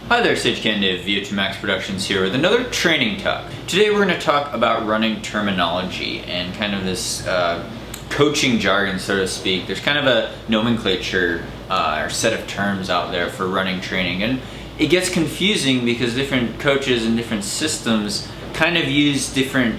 Hi there, Sage Candid, VO2 Max Productions here with another training talk. Today we're going to talk about running terminology and kind of this coaching jargon, so to speak. There's kind of a nomenclature or set of terms out there for running training, and it gets confusing because different coaches and different systems kind of use different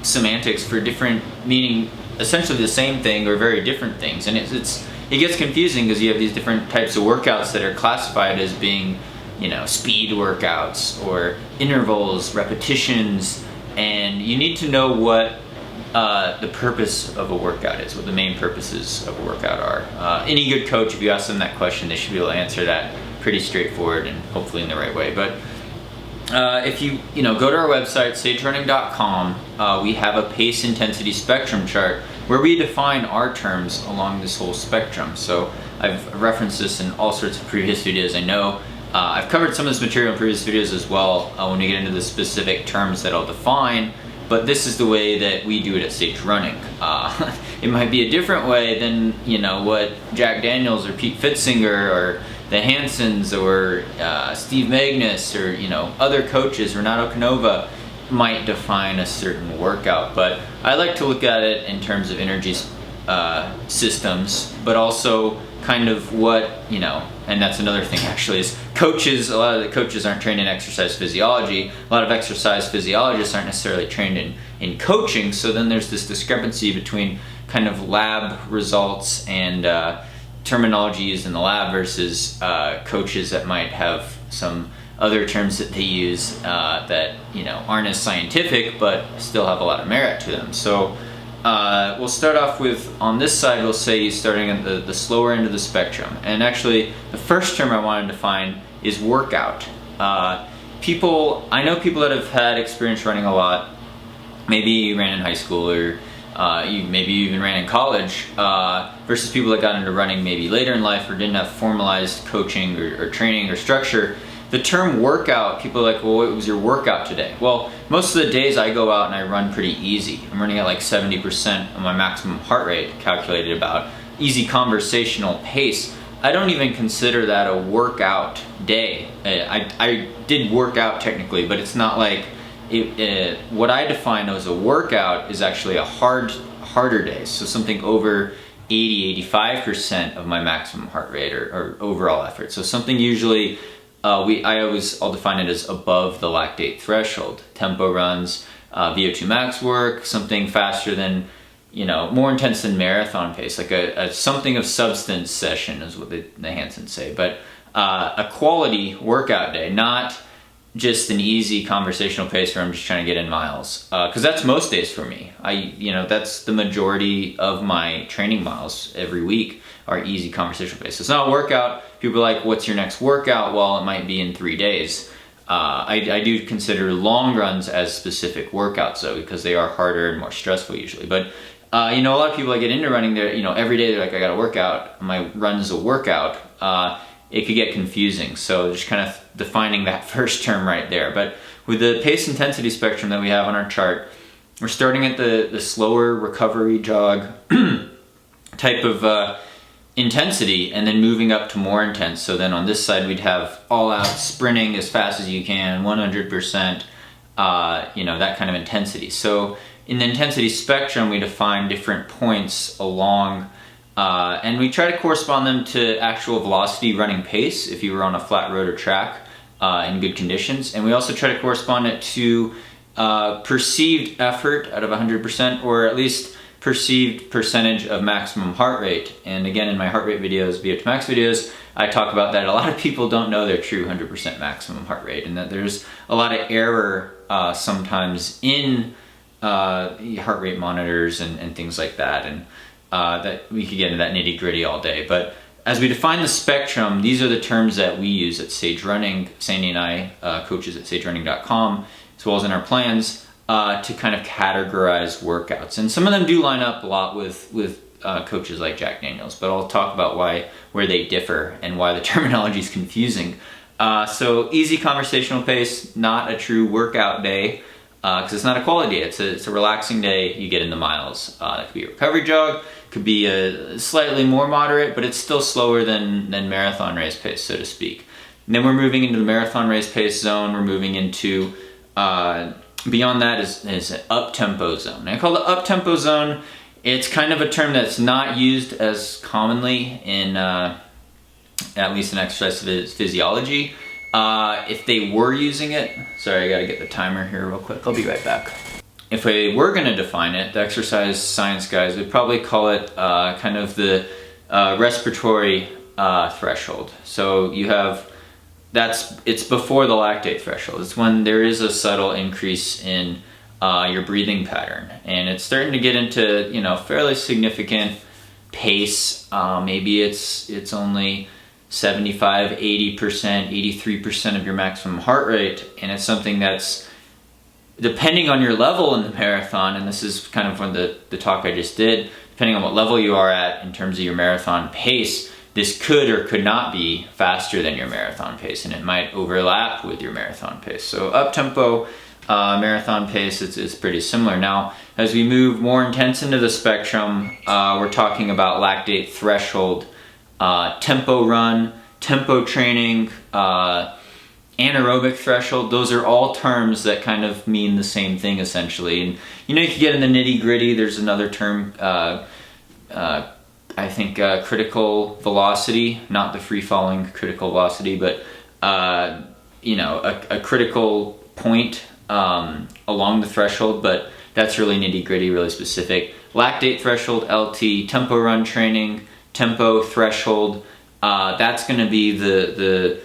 semantics for different, meaning essentially the same thing or very different things, and it gets confusing because you have these different types of workouts that are classified as being, speed workouts or intervals, repetitions, and you need to know what the purpose of a workout is, what the main purposes of a workout are. Any good coach, if you ask them that question, they should be able to answer that pretty straightforward and hopefully in the right way. But if you go to our website, sagerunning.com, we have a pace intensity spectrum chart where we define our terms along this whole spectrum. So I've referenced this in all sorts of previous videos. I know I've covered some of this material in previous videos as well when we get into the specific terms that I'll define, but this is the way that we do it at Sage Running. It might be a different way than what Jack Daniels or Pete Fitzinger or the Hansons or Steve Magnus or other coaches, Renato Canova, might define a certain workout. But I like to look at it in terms of energy systems, but also kind of what, and that's another thing actually, is coaches, a lot of the coaches aren't trained in exercise physiology. A lot of exercise physiologists aren't necessarily trained in coaching, so then there's this discrepancy between kind of lab results and terminology used in the lab versus coaches that might have some other terms that they use that aren't as scientific but still have a lot of merit to them. So we'll start off with, on this side, we'll say starting at the slower end of the spectrum. And actually, the first term I want to define is workout. I know people that have had experience running a lot. Maybe you ran in high school, or maybe you even ran in college, versus people that got into running maybe later in life or didn't have formalized coaching or training or structure. The term workout, people are like, well, what was your workout today? Well, most of the days I go out and I run pretty easy. I'm running at like 70% of my maximum heart rate, calculated about easy conversational pace. I don't even consider that a workout day. I did work out technically, but it's not like, what I define as a workout is actually a harder day. So something over 80-85% of my maximum heart rate or overall effort. So something usually, I'll define it as above the lactate threshold. Tempo runs, VO2 max work, something faster than, more intense than marathon pace, like a something of substance session is what the Hansons say. But a quality workout day, not just an easy conversational pace where I'm just trying to get in miles. Because that's most days for me. That's the majority of my training miles every week are easy conversational pace. So it's not a workout. People are like, what's your next workout? Well, it might be in 3 days. I do consider long runs as specific workouts though, because they are harder and more stressful usually. But a lot of people that get into running, every day they're like, I got to work out. My run is a workout. It could get confusing. So just kind of defining that first term right there. But with the pace intensity spectrum that we have on our chart, we're starting at the slower recovery jog type of intensity, and then moving up to more intense. So then on this side we'd have all out sprinting as fast as you can, 100%, that kind of intensity. So in the intensity spectrum we define different points along, and we try to correspond them to actual velocity running pace if you were on a flat road or track in good conditions. And we also try to correspond it to perceived effort out of 100%, or at least perceived percentage of maximum heart rate. And again, in my heart rate videos, VO2 max videos, I talk about that. A lot of people don't know their true 100% maximum heart rate, and that there's a lot of error sometimes in heart rate monitors and things like that. And that we could get into that nitty gritty all day. But as we define the spectrum, these are the terms that we use at Sage Running, Sandy and I, coaches at sagerunning.com, as well as in our plans, to kind of categorize workouts. And some of them do line up a lot with coaches like Jack Daniels, but I'll talk about where they differ and why the terminology is confusing. So easy conversational pace, not a true workout day, because it's not a quality day. It's a relaxing day. You get in the miles. It could be a recovery jog, could be a slightly more moderate, but it's still slower than marathon race pace, so to speak. And then we're moving into the marathon race pace zone. We're moving into, beyond that is an up-tempo zone. And I call it up-tempo zone. It's kind of a term that's not used as commonly in, at least in exercise physiology. If they were using it, sorry, I gotta get the timer here real quick. I'll be right back. If we were gonna define it, the exercise science guys would probably call it kind of the respiratory threshold. So you have, it's before the lactate threshold. It's when there is a subtle increase in your breathing pattern, and it's starting to get into, you know, fairly significant pace. Maybe it's only 75, 80%, 83% of your maximum heart rate, and it's something that's, depending on your level in the marathon, and this is kind of from the talk I just did, depending on what level you are at in terms of your marathon pace, this could or could not be faster than your marathon pace, and it might overlap with your marathon pace. So up-tempo marathon pace is pretty similar. Now, as we move more intense into the spectrum, we're talking about lactate threshold, tempo run, tempo training, anaerobic threshold. Those are all terms that kind of mean the same thing essentially. And you know, you can get in the nitty gritty. There's another term, I think critical velocity, not the free falling critical velocity, but you know, a critical point along the threshold, but that's really nitty gritty, really specific. Lactate threshold, LT, tempo run training, tempo threshold, that's gonna be the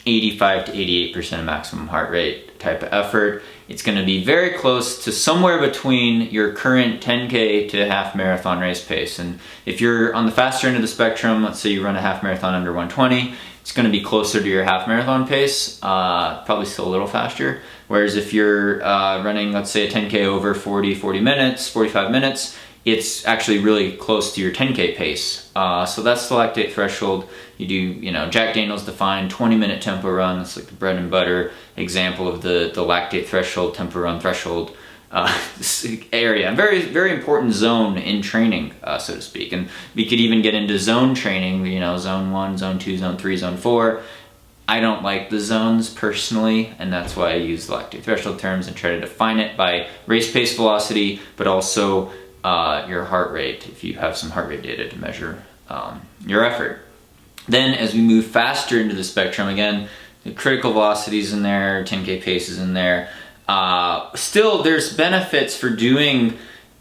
85 to 88% of maximum heart rate type of effort. It's gonna be very close to somewhere between your current 10K to half marathon race pace. And if you're on the faster end of the spectrum, let's say you run a half marathon under 120, it's gonna be closer to your half marathon pace, probably still a little faster. Whereas if you're running, let's say a 10K over 40 minutes, 45 minutes, it's actually really close to your 10K pace. So that's the lactate threshold. You do, you know, Jack Daniels defined 20-minute tempo run. That's like the bread and butter example of the lactate threshold, tempo run threshold area. A very, very important zone in training, so to speak. And we could even get into zone training, you know, zone 1, zone 2, zone 3, zone 4. I don't like the zones personally, and that's why I use the lactate threshold terms and try to define it by race pace velocity, but also your heart rate, if you have some heart rate data to measure your effort. Then as we move faster into the spectrum, again, the critical velocities in there, 10K paces in there. Still, there's benefits for doing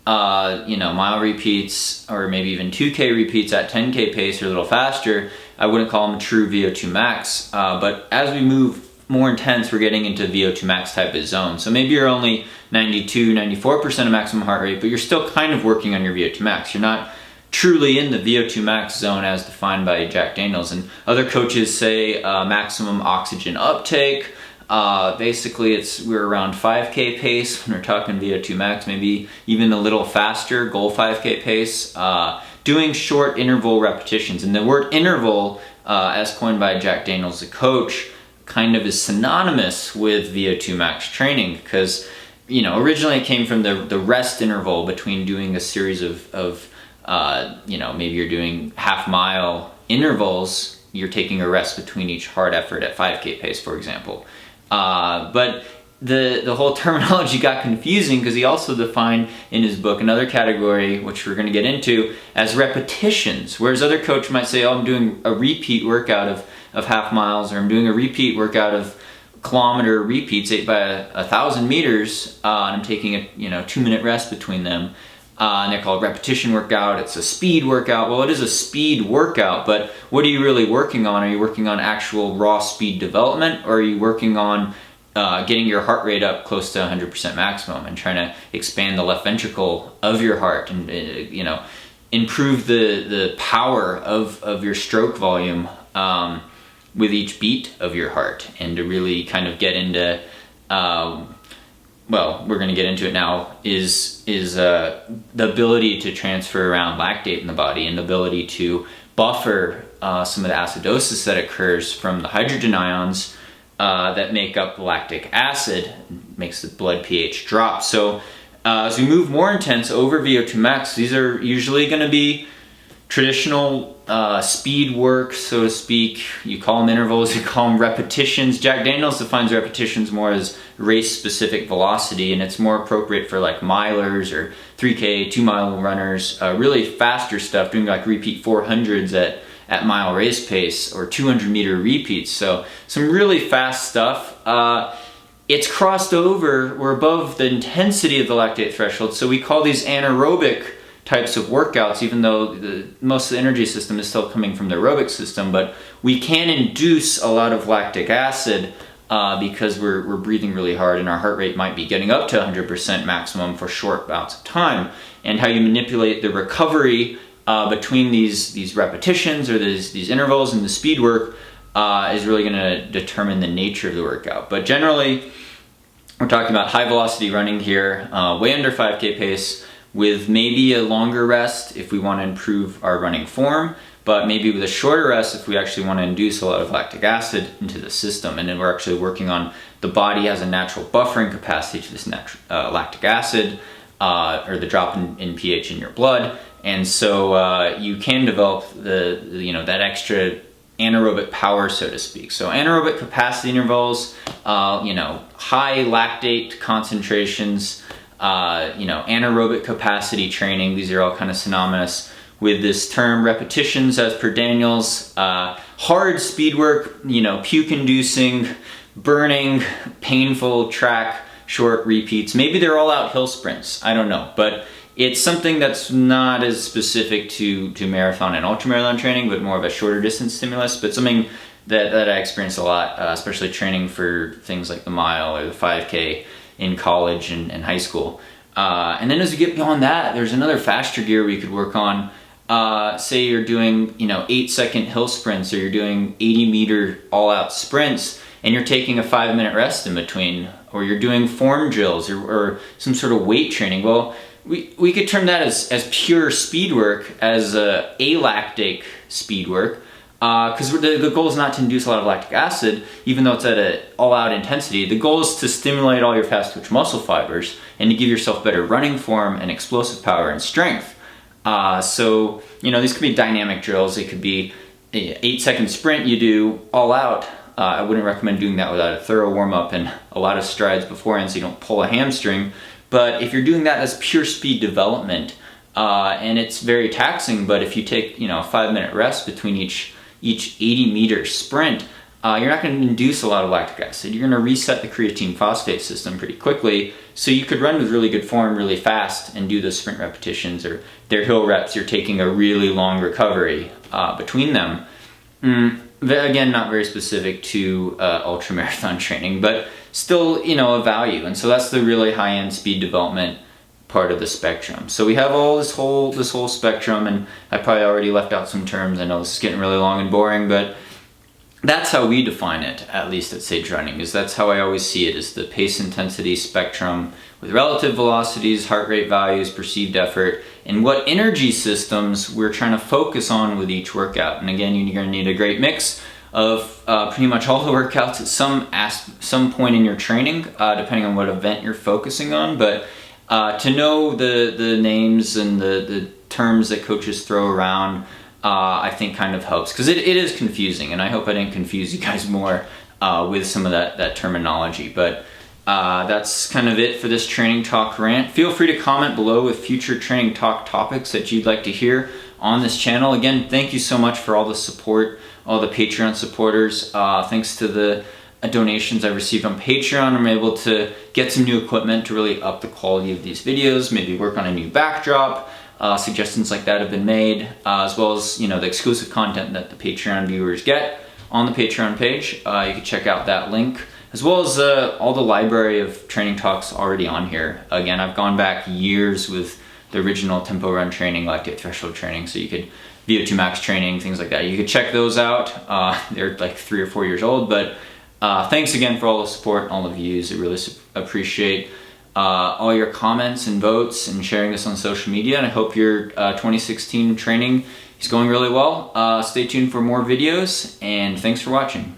you know, mile repeats or maybe even 2K repeats at 10K pace or a little faster. I wouldn't call them true VO2 max, but as we move more intense, we're getting into VO2 max type of zone. So maybe you're only 92, 94% of maximum heart rate, but you're still kind of working on your VO2 max. You're not truly in the VO2 max zone as defined by Jack Daniels. And other coaches say maximum oxygen uptake. Basically we're around 5K pace when we're talking VO2 max, maybe even a little faster, goal 5K pace. Doing short interval repetitions. And the word interval, as coined by Jack Daniels, the coach, kind of is synonymous with VO2 max training, because, you know, originally it came from the rest interval between doing a series of you know, maybe you're doing half-mile intervals, you're taking a rest between each hard effort at 5K pace, for example. But the whole terminology got confusing because he also defined in his book another category, which we're going to get into, as repetitions. Whereas other coach might say, oh, I'm doing a repeat workout of half miles, or I'm doing a repeat workout of kilometer repeats, 8 by 1,000 meters, and I'm taking a 2-minute rest between them. And they're called repetition workout. It's a speed workout. Well, it is a speed workout, but what are you really working on? Are you working on actual raw speed development, or are you working on getting your heart rate up close to 100% maximum and trying to expand the left ventricle of your heart and improve the power of your stroke volume with each beat of your heart, and to really kind of get into well, we're going to get into it now, is the ability to transfer around lactate in the body, and the ability to buffer some of the acidosis that occurs from the hydrogen ions that make up lactic acid, makes the blood pH drop. So as we move more intense over VO2 max, these are usually going to be traditional speed work, so to speak. You call them intervals, you call them repetitions. Jack Daniels defines repetitions more as race-specific velocity, and it's more appropriate for like milers or 3K, 2-mile runners, really faster stuff, doing like repeat 400s at mile race pace or 200-meter repeats. So some really fast stuff. It's crossed over, we're above the intensity of the lactate threshold, so we call these anaerobic types of workouts, even though most of the energy system is still coming from the aerobic system, but we can induce a lot of lactic acid because we're breathing really hard and our heart rate might be getting up to 100% maximum for short bouts of time. And how you manipulate the recovery between these repetitions or these intervals and the speed work is really going to determine the nature of the workout. But generally, we're talking about high velocity running here, way under 5K pace, with maybe a longer rest if we want to improve our running form, but maybe with a shorter rest if we actually want to induce a lot of lactic acid into the system. And then we're actually working on the body has a natural buffering capacity to this lactic acid or the drop in pH in your blood. And so you can develop that extra anaerobic power, so to speak. So anaerobic capacity intervals, high lactate concentrations, anaerobic capacity training. These are all kind of synonymous with this term. Repetitions, as per Daniels, hard speed work, puke inducing, burning, painful track, short repeats. Maybe they're all out hill sprints, I don't know, but it's something that's not as specific to marathon and ultramarathon training, but more of a shorter distance stimulus, but something that I experience a lot, especially training for things like the mile or the 5K in college and high school. And then as we get beyond that, there's another faster gear we could work on. Say you're doing 8-second hill sprints, or you're doing 80-meter all-out sprints, and you're taking a 5-minute rest in between, or you're doing form drills or some sort of weight training. Well, we could term that as pure speed work, as alactic speed work, because the goal is not to induce a lot of lactic acid, even though it's at an all-out intensity. The goal is to stimulate all your fast-twitch muscle fibers and to give yourself better running form and explosive power and strength. So these could be dynamic drills. It could be an 8-second sprint you do all out. I wouldn't recommend doing that without a thorough warm-up and a lot of strides beforehand so you don't pull a hamstring. But if you're doing that as pure speed development, and it's very taxing, but if you take a 5-minute rest between each 80-meter sprint, you're not going to induce a lot of lactic acid. You're going to reset the creatine phosphate system pretty quickly, so you could run with really good form really fast and do those sprint repetitions, or their hill reps. You're taking a really long recovery between them. Again, not very specific to ultramarathon training, but still a value. And so that's the really high-end speed development part of the spectrum. So we have all this whole spectrum, and I probably already left out some terms. I know this is getting really long and boring, but that's how we define it, at least at Sage Running, is that's how I always see it, is the pace intensity spectrum with relative velocities, heart rate values, perceived effort, and what energy systems we're trying to focus on with each workout. And again, you're going to need a great mix of pretty much all the workouts at some point in your training, depending on what event you're focusing on. But to know the names and the terms that coaches throw around, I think kind of helps, because it is confusing, and I hope I didn't confuse you guys more with some of that terminology. But that's kind of it for this training talk rant. Feel free to comment below with future training talk topics that you'd like to hear on this channel. Again, thank you so much for all the support, all the Patreon supporters. Thanks to the donations I received on Patreon, I'm able to get some new equipment to really up the quality of these videos, maybe work on a new backdrop. Suggestions like that have been made, as well as the exclusive content that the Patreon viewers get on the Patreon page. You can check out that link, as well as all the library of training talks already on here. Again, I've gone back years with the original tempo run training, lactate threshold training, so you could VO2 max training, things like that. You could check those out. They're like 3 or 4 years old, but thanks again for all the support, all the views. I really appreciate all your comments and votes and sharing this on social media, and I hope your 2016 training is going really well. Stay tuned for more videos, and thanks for watching.